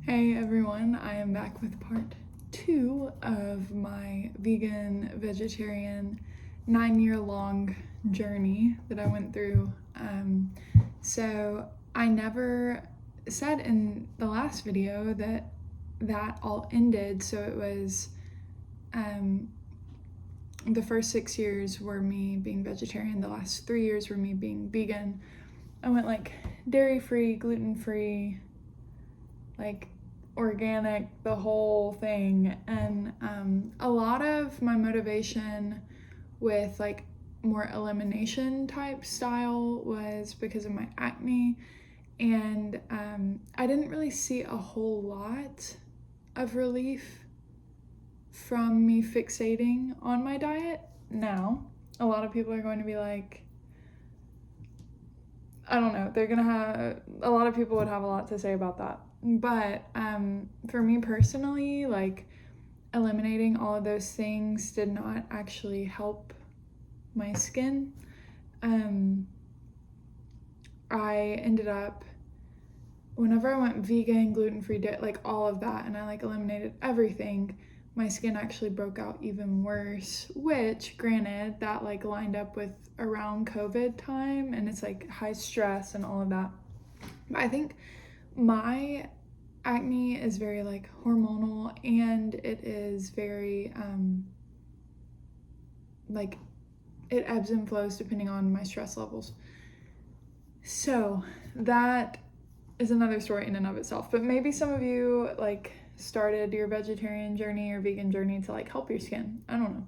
Hey everyone, I am back with part 2 of my vegan vegetarian 9-year long journey that I went through. So I never said in the last video that all ended, so it was the first 6 years were me being vegetarian, the last 3 years were me being vegan. I went like dairy-free, gluten-free, like organic, the whole thing. And a lot of my motivation with like more elimination type style was because of my acne. And I didn't really see a whole lot of relief from me fixating on my diet. Now, a lot of people are going to be like, I don't know, a lot of people would have a lot to say about that. But for me personally, like eliminating all of those things did not actually help my skin. I ended up, whenever I went vegan, gluten-free, like all of that, and I like eliminated everything, my skin actually broke out even worse, which granted that like lined up with around COVID time, and it's like high stress and all of that. But I think my acne is very like hormonal, and it is very like it ebbs and flows depending on my stress levels. So that is another story in and of itself. But maybe some of you like started your vegetarian journey or vegan journey to like help your skin. I don't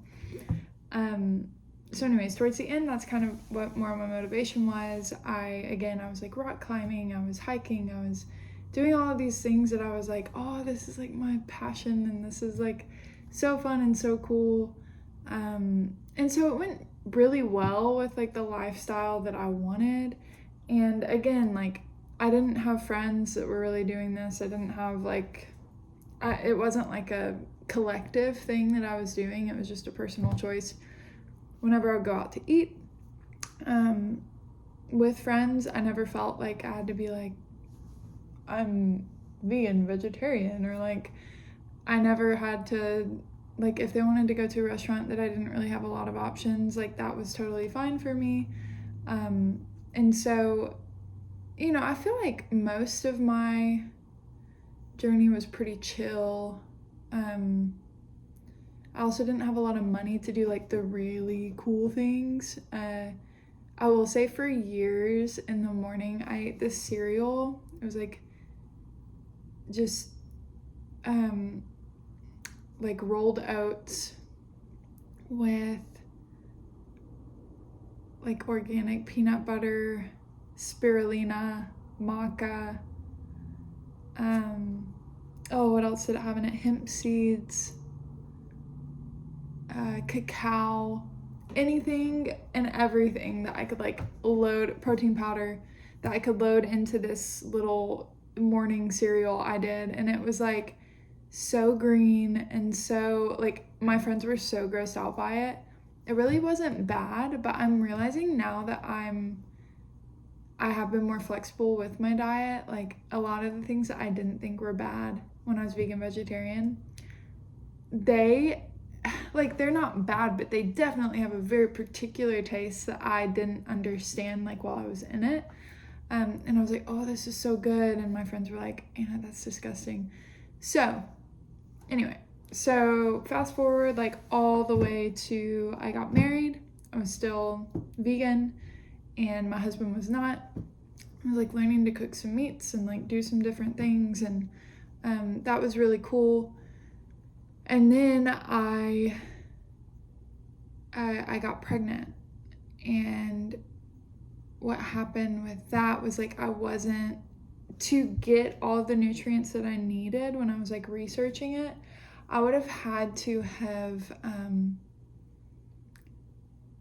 know. So anyways, towards the end, that's kind of what more of my motivation was. I was like rock climbing, I was hiking, I was doing all of these things that I was like, oh, this is like my passion, and this is like so fun and so cool. And so it went really well with like the lifestyle that I wanted. And again, like I didn't have friends that were really doing this. I didn't have like, it wasn't like a collective thing that I was doing. It was just a personal choice. Whenever I would go out to eat with friends, I never felt like I had to be like, I'm vegan, vegetarian, or like I never had to, like if they wanted to go to a restaurant that I didn't really have a lot of options, like that was totally fine for me. And so, you know, I feel like most of my journey was pretty chill. I also didn't have a lot of money to do like the really cool things. I will say for years in the morning, I ate this cereal. It was like just like rolled oats with like organic peanut butter, spirulina, maca. What else did it have in it? Hemp seeds, cacao, anything and everything that I could like load, protein powder that I could load into this little morning cereal I did. And it was like so green, and so like my friends were so grossed out by it. It really wasn't bad, but I'm realizing now that I have been more flexible with my diet. Like a lot of the things that I didn't think were bad when I was vegan vegetarian, they're not bad, but they definitely have a very particular taste that I didn't understand like while I was in it. And I was like, oh, this is so good. And my friends were like, Anna, that's disgusting. So anyway, so fast forward like all the way to I got married. I was still vegan and my husband was not. I was like learning to cook some meats and like do some different things, and that was really cool. And then I got pregnant, and what happened with that was like I wasn't, to get all the nutrients that I needed when I was like researching it, I would have had to have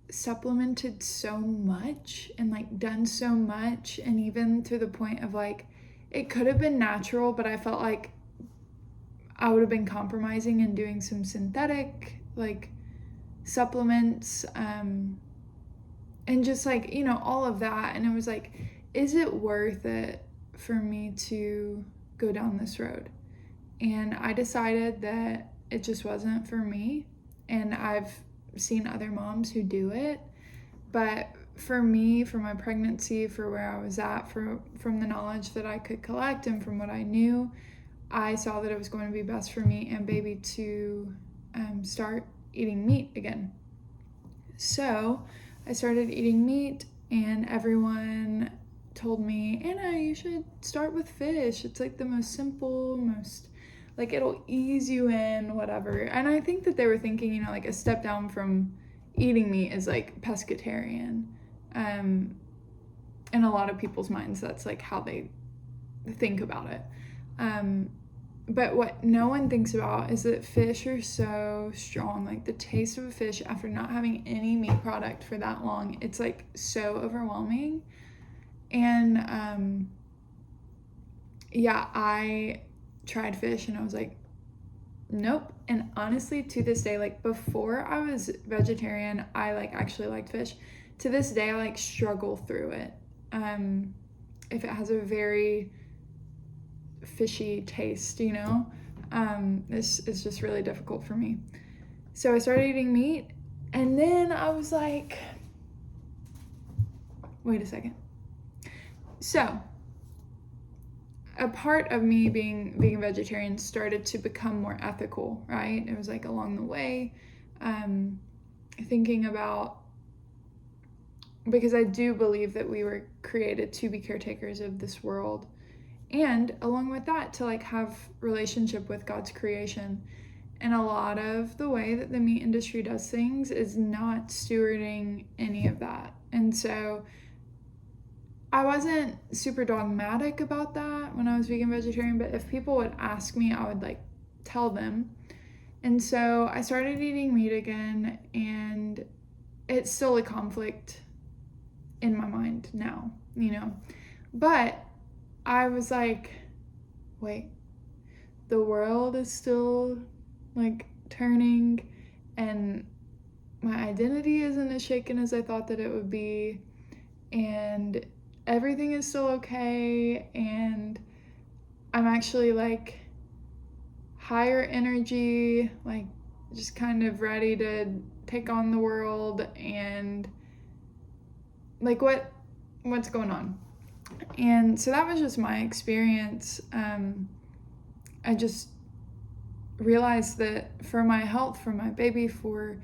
supplemented so much and like done so much, and even to the point of like it could have been natural, but I felt like I would have been compromising and doing some synthetic like supplements and just like, you know, all of that. And it was like, is it worth it for me to go down this road? And I decided that it just wasn't for me. And I've seen other moms who do it. But for me, for my pregnancy, for where I was at, from the knowledge that I could collect and from what I knew, I saw that it was going to be best for me and baby to start eating meat again. So I started eating meat, and everyone told me, Anna, you should start with fish. It's like the most simple, most like it'll ease you in, whatever. And I think that they were thinking, you know, like a step down from eating meat is like pescatarian. In a lot of people's minds, that's like how they think about it. But what no one thinks about is that fish are so strong. Like the taste of a fish after not having any meat product for that long, it's like so overwhelming. And yeah, I tried fish and I was like, nope. And honestly, to this day, like before I was vegetarian, I like actually liked fish. To this day, I like struggle through it. If it has a very fishy taste, you know, this is just really difficult for me. So I started eating meat, and then I was like, wait a second. So a part of me being vegan vegetarian started to become more ethical, right? It was like along the way, thinking about, because I do believe that we were created to be caretakers of this world, and along with that to like have relationship with God's creation. And a lot of the way that the meat industry does things is not stewarding any of that. And so I wasn't super dogmatic about that when I was vegan vegetarian, but if people would ask me, I would like tell them. And so I started eating meat again, and it's still a conflict in my mind now, you know. But I was like, wait, the world is still like turning, and my identity isn't as shaken as I thought that it would be, and everything is still okay, and I'm actually like higher energy, like just kind of ready to take on the world, and like what's going on. And so that was just my experience. I just realized that for my health, for my baby, for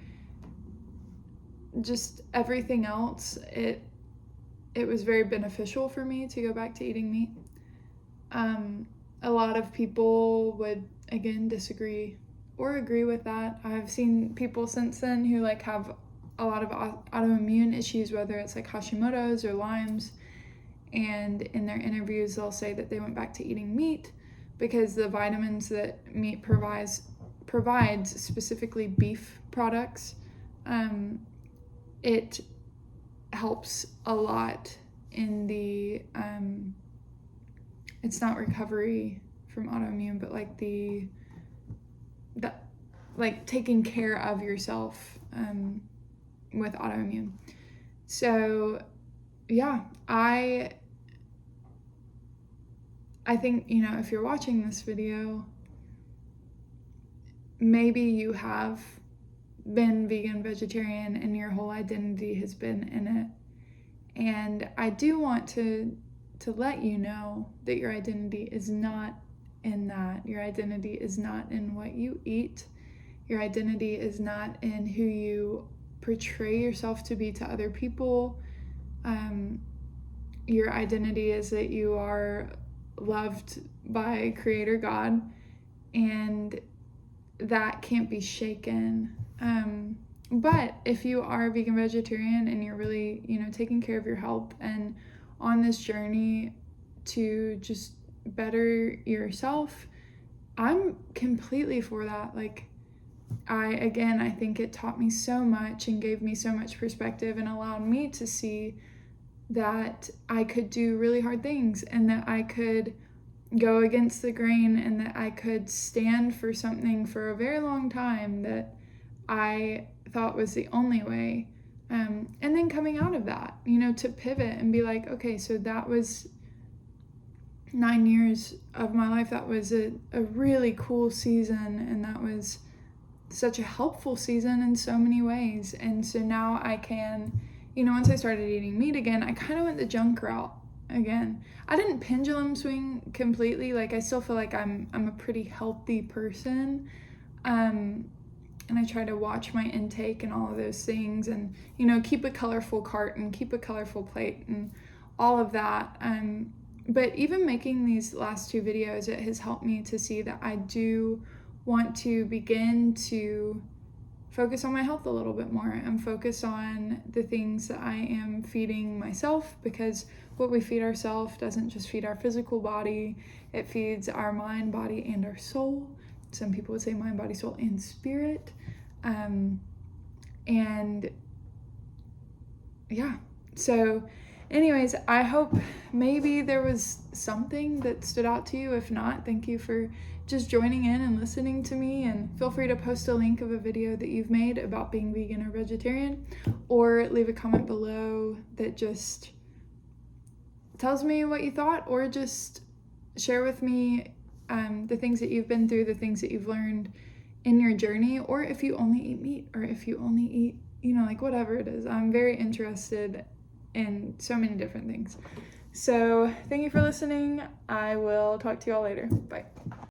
just everything else, it was very beneficial for me to go back to eating meat. A lot of people would again disagree or agree with that. I've seen people since then who like have a lot of autoimmune issues, whether it's like Hashimoto's or Lyme's, and in their interviews they'll say that they went back to eating meat because the vitamins that meat provides, specifically beef products, it helps a lot in the it's not recovery from autoimmune, but like the like taking care of yourself with autoimmune. So yeah, I think, you know, if you're watching this video, maybe you have been vegan, vegetarian, and your whole identity has been in it. And I do want to let you know that your identity is not in that. Your identity is not in what you eat. Your identity is not in who you portray yourself to be to other people. Your identity is that you are loved by Creator God, and that can't be shaken. But if you are vegan vegetarian and you're really, you know, taking care of your health and on this journey to just better yourself, I'm completely for that. Like I think it taught me so much and gave me so much perspective and allowed me to see that I could do really hard things, and that I could go against the grain, and that I could stand for something for a very long time that I thought was the only way. And then coming out of that, you know, to pivot and be like, okay, so that was 9 years of my life, that was a really cool season, and that was such a helpful season in so many ways. And so now I can, once I started eating meat again, I kind of went the junk route again. I didn't pendulum swing completely. Like, I still feel like I'm a pretty healthy person. And I try to watch my intake and all of those things, and keep a colorful cart and keep a colorful plate and all of that. But even making these last 2 videos, it has helped me to see that I do want to begin to focus on my health a little bit more and focus on the things that I am feeding myself, because what we feed ourselves doesn't just feed our physical body, it feeds our mind, body, and our soul. Some people would say mind, body, soul, and spirit. And yeah, so anyways, I hope maybe there was something that stood out to you. If not, thank you for just joining in and listening to me, and feel free to post a link of a video that you've made about being vegan or vegetarian, or leave a comment below that just tells me what you thought, or just share with me the things that you've been through, the things that you've learned in your journey, or if you only eat meat, or if you only eat, like whatever it is. I'm very interested in so many different things. So thank you for listening. I will talk to you all later. Bye.